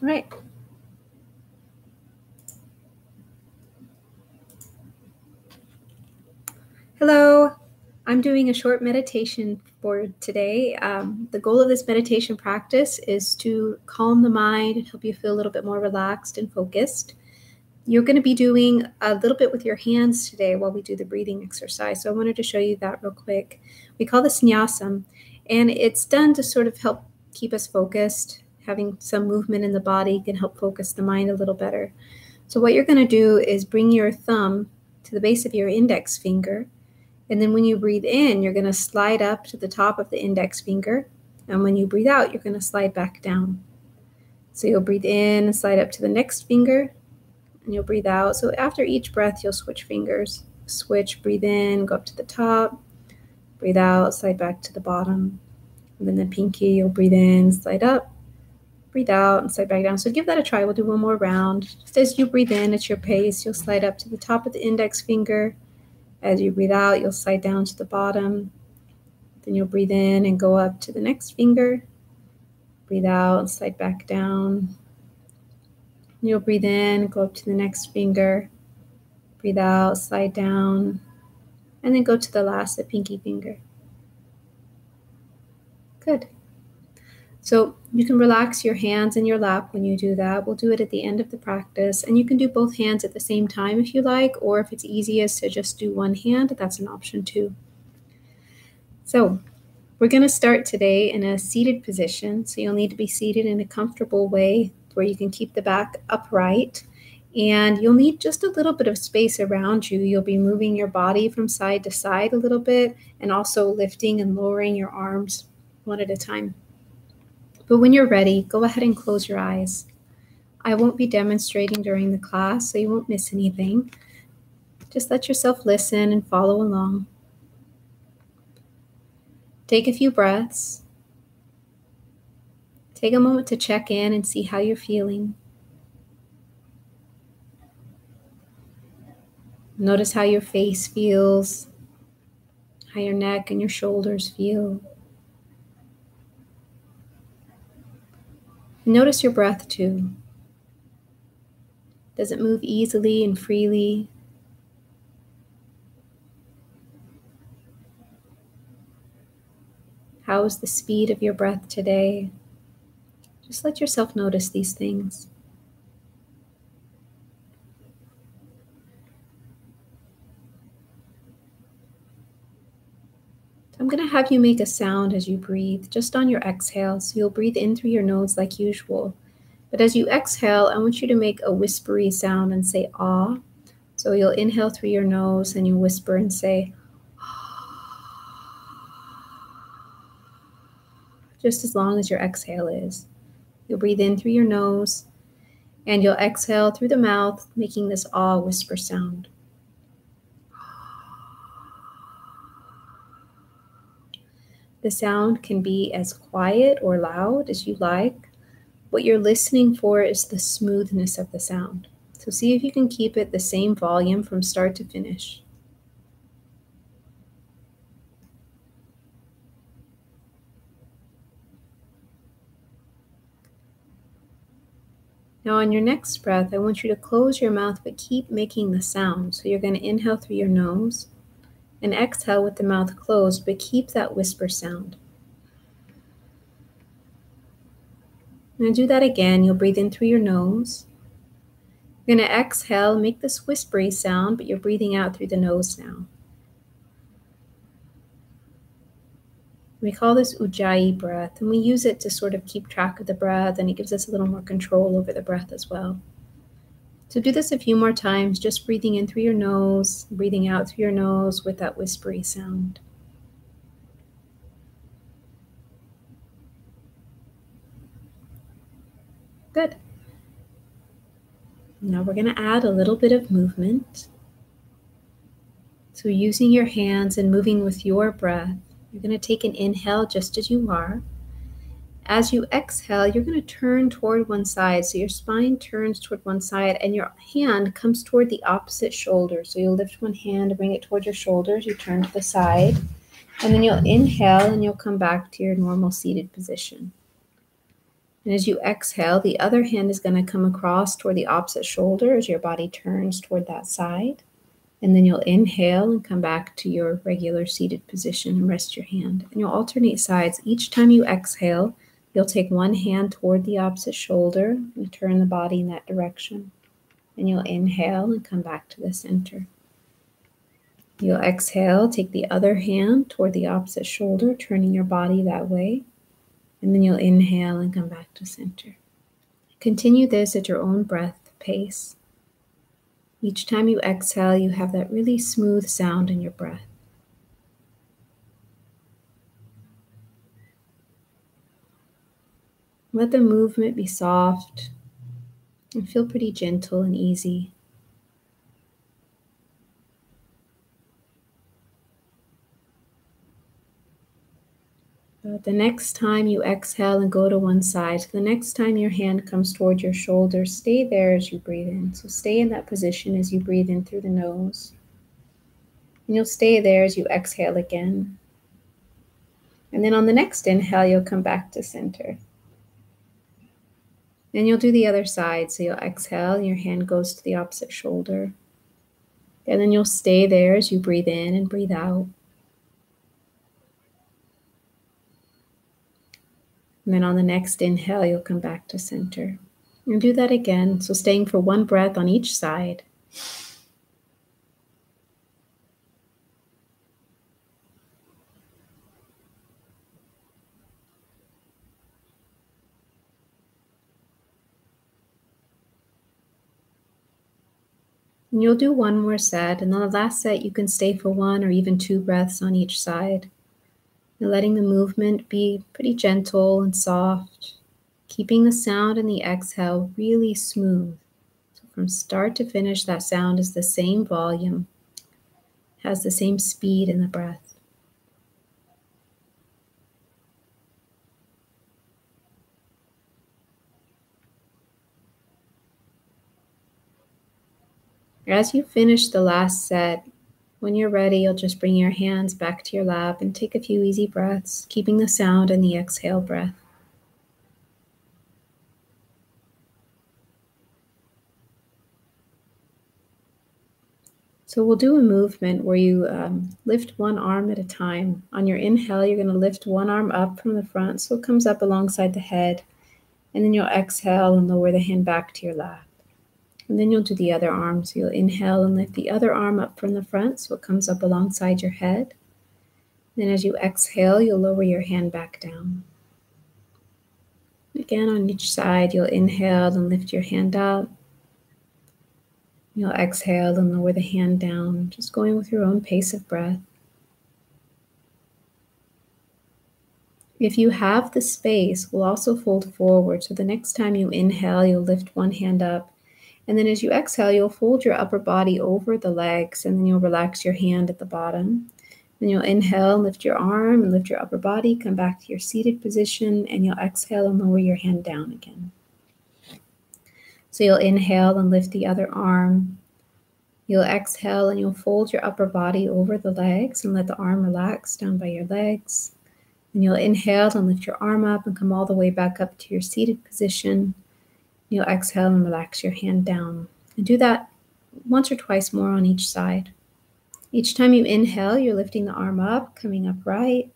All right. Hello. I'm doing a short meditation for today. The goal of this meditation practice is to calm the mind and help you feel a little bit more relaxed and focused. You're going to be doing a little bit with your hands today while we do the breathing exercise. So I wanted to show you that real quick. We call this Nyasam, and it's done to sort of help keep us focused. Having some movement in the body can help focus the mind a little better. So what you're going to do is bring your thumb to the base of your index finger. And then when you breathe in, you're going to slide up to the top of the index finger. And when you breathe out, you're going to slide back down. So you'll breathe in and slide up to the next finger. And you'll breathe out. So after each breath, you'll switch fingers. Switch, breathe in, go up to the top. Breathe out, slide back to the bottom. And then the pinky, you'll breathe in, slide up. Breathe out and slide back down. So give that a try. We'll do one more round. Just as you breathe in at your pace, you'll slide up to the top of the index finger. As you breathe out, you'll slide down to the bottom. Then you'll breathe in and go up to the next finger. Breathe out and slide back down. You'll breathe in, go up to the next finger. Breathe out, slide down. And then go to the last, the pinky finger. Good. So you can relax your hands in your lap when you do that. We'll do it at the end of the practice. And you can do both hands at the same time if you like, or if it's easiest to just do one hand, that's an option too. So we're going to start today in a seated position. So you'll need to be seated in a comfortable way where you can keep the back upright. And you'll need just a little bit of space around you. You'll be moving your body from side to side a little bit and also lifting and lowering your arms one at a time. But when you're ready, go ahead and close your eyes. I won't be demonstrating during the class, so you won't miss anything. Just let yourself listen and follow along. Take a few breaths. Take a moment to check in and see how you're feeling. Notice how your face feels, how your neck and your shoulders feel. Notice your breath too. Does it move easily and freely? How is the speed of your breath today? Just let yourself notice these things. I'm going to have you make a sound as you breathe, just on your exhale. So you'll breathe in through your nose like usual. But as you exhale, I want you to make a whispery sound and say ah. So you'll inhale through your nose and you whisper and say just as long as your exhale is. You'll breathe in through your nose and you'll exhale through the mouth, making this ah whisper sound. The sound can be as quiet or loud as you like. What you're listening for is the smoothness of the sound. So see if you can keep it the same volume from start to finish. Now on your next breath, I want you to close your mouth but keep making the sound. So you're going to inhale through your nose and exhale with the mouth closed, but keep that whisper sound. Now do that again. You'll breathe in through your nose. You're going to exhale, make this whispery sound, but you're breathing out through the nose now. We call this Ujjayi breath, and we use it to sort of keep track of the breath, and it gives us a little more control over the breath as well. So do this a few more times, just breathing in through your nose, breathing out through your nose with that whispery sound. Good. Now we're going to add a little bit of movement. So using your hands and moving with your breath, you're going to take an inhale just as you are. As you exhale, you're going to turn toward one side. So your spine turns toward one side and your hand comes toward the opposite shoulder. So you'll lift one hand and bring it toward your shoulders. You turn to the side. And then you'll inhale and you'll come back to your normal seated position. And as you exhale, the other hand is going to come across toward the opposite shoulder as your body turns toward that side. And then you'll inhale and come back to your regular seated position and rest your hand. And you'll alternate sides. Each time you exhale, you'll take one hand toward the opposite shoulder and turn the body in that direction. And you'll inhale and come back to the center. You'll exhale, take the other hand toward the opposite shoulder, turning your body that way. And then you'll inhale and come back to center. Continue this at your own breath pace. Each time you exhale, you have that really smooth sound in your breath. Let the movement be soft and feel pretty gentle and easy. The next time you exhale and go to one side, the next time your hand comes toward your shoulder, stay there as you breathe in. So stay in that position as you breathe in through the nose. And you'll stay there as you exhale again. And then on the next inhale, you'll come back to center. And you'll do the other side. So you'll exhale and your hand goes to the opposite shoulder. And then you'll stay there as you breathe in and breathe out. And then on the next inhale, you'll come back to center. And do that again. So staying for one breath on each side. And you'll do one more set. And on the last set, you can stay for one or even two breaths on each side. And letting the movement be pretty gentle and soft, keeping the sound in the exhale really smooth. So from start to finish, that sound is the same volume, has the same speed in the breath. As you finish the last set, when you're ready, you'll just bring your hands back to your lap and take a few easy breaths, keeping the sound in the exhale breath. So we'll do a movement where you lift one arm at a time. On your inhale, you're going to lift one arm up from the front so it comes up alongside the head. And then you'll exhale and lower the hand back to your lap. And then you'll do the other arm. So you'll inhale and lift the other arm up from the front so it comes up alongside your head. Then as you exhale, you'll lower your hand back down. Again, on each side, you'll inhale and lift your hand up. You'll exhale and lower the hand down, just going with your own pace of breath. If you have the space, we'll also fold forward. So the next time you inhale, you'll lift one hand up. And then as you exhale, you'll fold your upper body over the legs, and then you'll relax your hand at the bottom. Then you'll inhale and lift your arm and lift your upper body, come back to your seated position, and you'll exhale and lower your hand down again. So you'll inhale and lift the other arm. You'll exhale and you'll fold your upper body over the legs and let the arm relax down by your legs. And you'll inhale and lift your arm up and come all the way back up to your seated position. You'll exhale and relax your hand down. And do that once or twice more on each side. Each time you inhale, you're lifting the arm up, coming upright.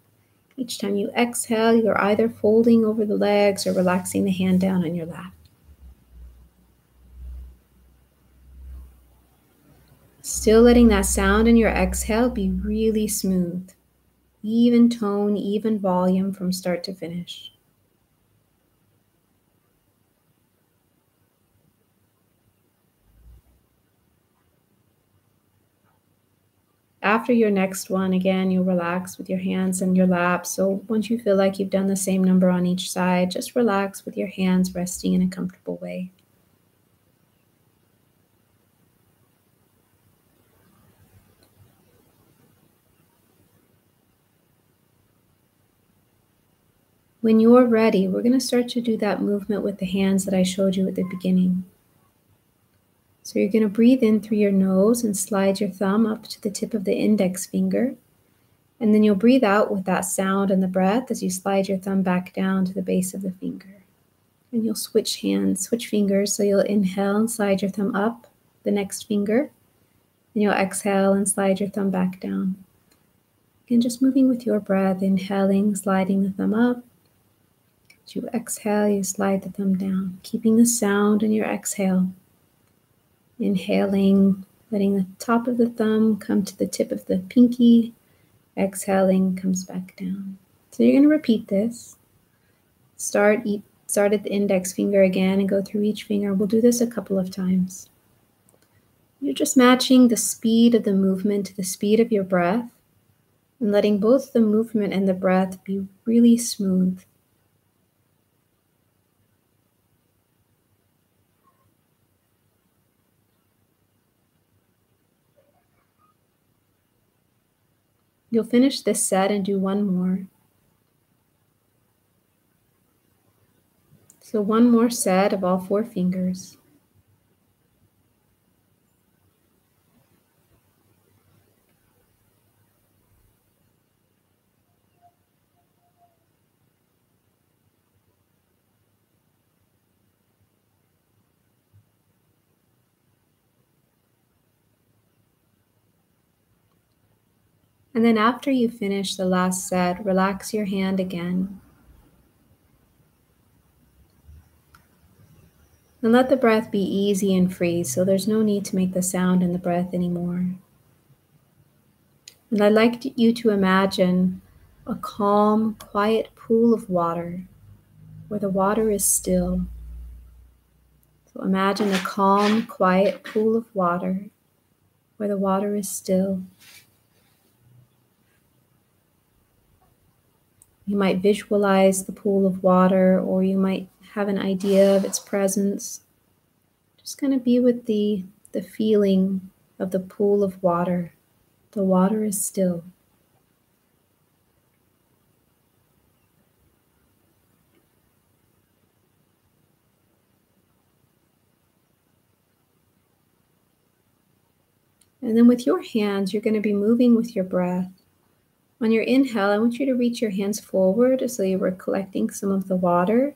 Each time you exhale, you're either folding over the legs or relaxing the hand down on your lap. Still letting that sound in your exhale be really smooth. Even tone, even volume from start to finish. After your next one, again, you'll relax with your hands in your lap. So once you feel like you've done the same number on each side, just relax with your hands resting in a comfortable way. When you're ready, we're going to start to do that movement with the hands that I showed you at the beginning. So you're going to breathe in through your nose and slide your thumb up to the tip of the index finger. And then you'll breathe out with that sound and the breath as you slide your thumb back down to the base of the finger. And you'll switch hands, switch fingers. So you'll inhale and slide your thumb up the next finger. And you'll exhale and slide your thumb back down. Again, just moving with your breath, inhaling, sliding the thumb up. As you exhale, you slide the thumb down, keeping the sound in your exhale. Inhaling, letting the top of the thumb come to the tip of the pinky. Exhaling, comes back down. So you're going to repeat this. Start at the index finger again and go through each finger. We'll do this a couple of times. You're just matching the speed of the movement to the speed of your breath and letting both the movement and the breath be really smooth. You'll finish this set and do one more. So one more set of all 4 fingers. And then after you finish the last set, relax your hand again. And let the breath be easy and free, so there's no need to make the sound in the breath anymore. And I'd like you to imagine a calm, quiet pool of water where the water is still. So imagine a calm, quiet pool of water where the water is still. You might visualize the pool of water, or you might have an idea of its presence. Just kind of be with the feeling of the pool of water. The water is still. And then with your hands, you're going to be moving with your breath. On your inhale, I want you to reach your hands forward so you were collecting some of the water.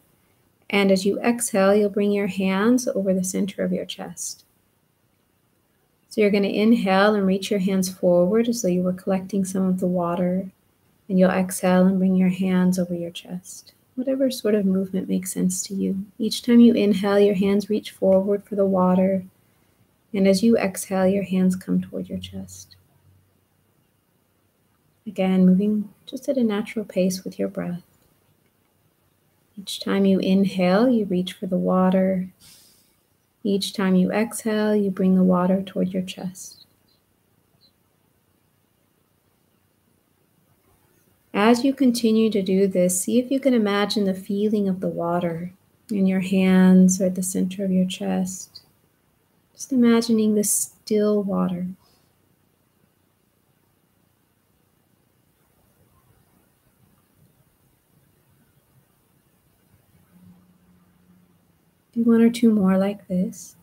And as you exhale, you'll bring your hands over the center of your chest. So you're going to inhale and reach your hands forward as though you were collecting some of the water. And you'll exhale and bring your hands over your chest. Whatever sort of movement makes sense to you. Each time you inhale, your hands reach forward for the water. And as you exhale, your hands come toward your chest. Again, moving just at a natural pace with your breath. Each time you inhale, you reach for the water. Each time you exhale, you bring the water toward your chest. As you continue to do this, see if you can imagine the feeling of the water in your hands or at the center of your chest. Just imagining the still water. Do 1 or 2 more like this.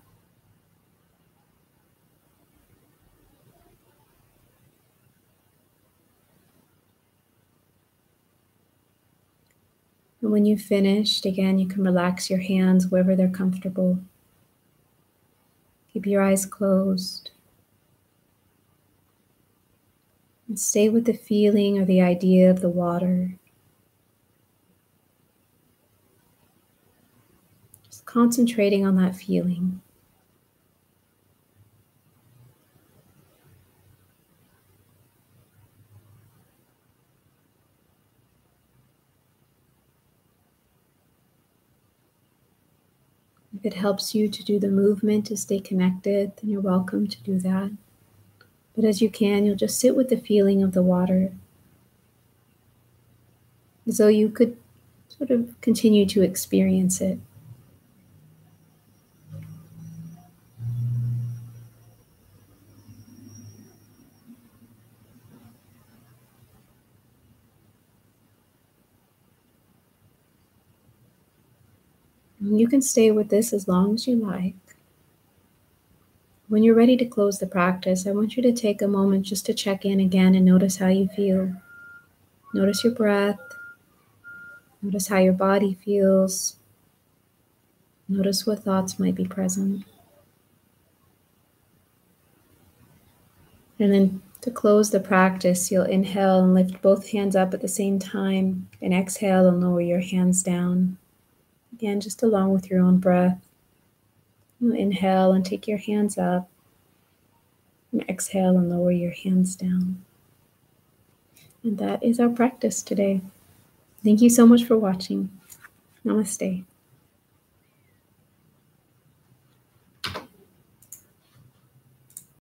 And when you've finished, again, you can relax your hands wherever they're comfortable. Keep your eyes closed. And stay with the feeling or the idea of the water. Just concentrating on that feeling. If it helps you to do the movement to stay connected, then you're welcome to do that. But as you can, you'll just sit with the feeling of the water, as though you could sort of continue to experience it. And you can stay with this as long as you like. When you're ready to close the practice, I want you to take a moment just to check in again and notice how you feel. Notice your breath. Notice how your body feels. Notice what thoughts might be present. And then to close the practice, you'll inhale and lift both hands up at the same time, and exhale and lower your hands down. Again, just along with your own breath. You'll inhale and take your hands up, and exhale and lower your hands down. And that is our practice today. Thank you so much for watching. Namaste.